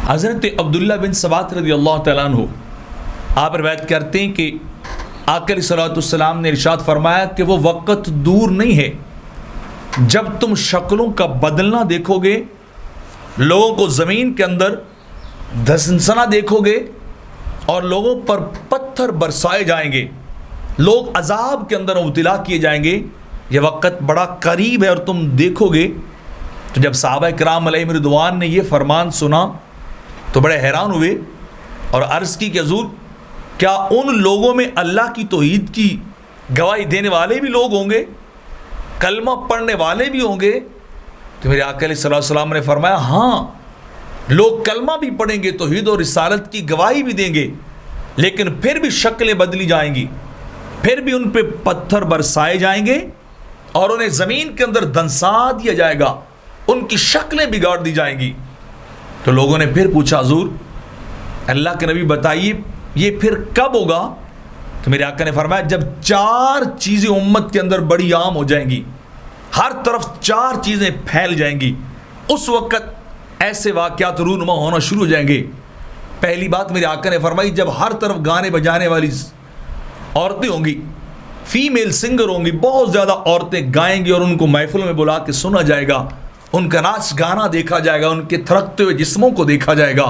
حضرت عبداللہ بن سبات رضی اللہ تعالیٰ عنہ آپ روایت کرتے ہیں کہ آقا علیہ الصلوۃ والسلام نے ارشاد فرمایا کہ وہ وقت دور نہیں ہے جب تم شکلوں کا بدلنا دیکھو گے، لوگوں کو زمین کے اندر دھنسنا دیکھو گے اور لوگوں پر پتھر برسائے جائیں گے، لوگ عذاب کے اندر مبتلا کیے جائیں گے۔ یہ وقت بڑا قریب ہے اور تم دیکھو گے۔ تو جب صحابہ کرام علیہم رضوان نے یہ فرمان سنا تو بڑے حیران ہوئے اور عرض کی کہ حضور کیا ان لوگوں میں اللہ کی توحید کی گواہی دینے والے بھی لوگ ہوں گے، کلمہ پڑھنے والے بھی ہوں گے؟ تو میرے آقا علیہ السلام نے فرمایا ہاں، لوگ کلمہ بھی پڑھیں گے، توحید اور رسالت کی گواہی بھی دیں گے، لیکن پھر بھی شکلیں بدلی جائیں گی، پھر بھی ان پہ پتھر برسائے جائیں گے اور انہیں زمین کے اندر دنسا دیا جائے گا، ان کی شکلیں بگاڑ دی جائیں گی۔ تو لوگوں نے پھر پوچھا حضور اللہ کے نبی بتائیے یہ پھر کب ہوگا؟ تو میرے آقا نے فرمایا جب 4 چیزیں امت کے اندر بڑی عام ہو جائیں گی، ہر طرف 4 چیزیں پھیل جائیں گی، اس وقت ایسے واقعات رونما ہونا شروع ہو جائیں گے۔ پہلی بات میرے آقا نے فرمائی جب ہر طرف گانے بجانے والی عورتیں ہوں گی، فیمیل سنگر ہوں گی، بہت زیادہ عورتیں گائیں گی اور ان کو محفلوں میں بلا کے سنا جائے گا، ان کا ناچ گانا دیکھا جائے گا، ان کے تھرکتے ہوئے جسموں کو دیکھا جائے گا،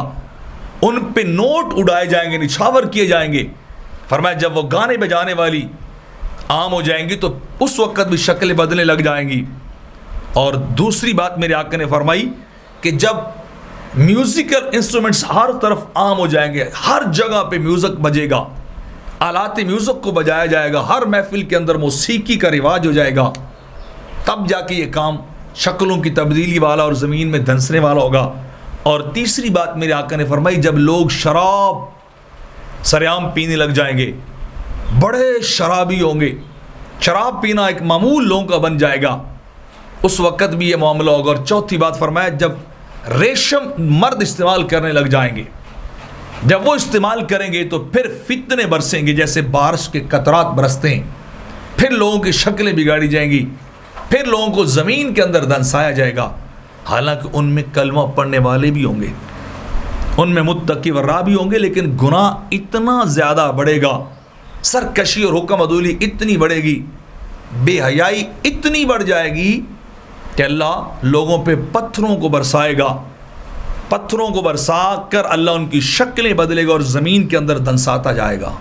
ان پہ نوٹ اڑائے جائیں گے، نچھاور کیے جائیں گے۔ فرمایا جب وہ گانے بجانے والی عام ہو جائیں گی تو اس وقت بھی شکلیں بدلنے لگ جائیں گی۔ اور دوسری بات میرے آقا نے فرمائی کہ جب میوزیکل انسٹرومنٹس ہر طرف عام ہو جائیں گے، ہر جگہ پہ میوزک بجے گا، آلات میوزک کو بجایا جائے گا، ہر محفل کے اندر موسیقی کا رواج ہو جائے گا، تب جا کے یہ کام شکلوں کی تبدیلی والا اور زمین میں دھنسنے والا ہوگا۔ اور تیسری بات میرے آقا نے فرمائی جب لوگ شراب سریعام پینے لگ جائیں گے، بڑے شرابی ہوں گے، شراب پینا ایک معمول لوگوں کا بن جائے گا، اس وقت بھی یہ معاملہ ہوگا۔ اور چوتھی بات فرمایا جب ریشم مرد استعمال کرنے لگ جائیں گے، جب وہ استعمال کریں گے تو پھر فتنے برسیں گے جیسے بارش کے قطرات برستے ہیں، پھر لوگوں کی شکلیں بگاڑی جائیں گی، پھر لوگوں کو زمین کے اندر دنسایا جائے گا۔ حالانکہ ان میں کلمہ پڑھنے والے بھی ہوں گے، ان میں متقی ورا بھی ہوں گے، لیکن گناہ اتنا زیادہ بڑھے گا، سرکشی اور حکم عدولی اتنی بڑھے گی، بے حیائی اتنی بڑھ جائے گی کہ اللہ لوگوں پہ پتھروں کو برسائے گا، پتھروں کو برسا کر اللہ ان کی شکلیں بدلے گا اور زمین کے اندر دنساتا جائے گا۔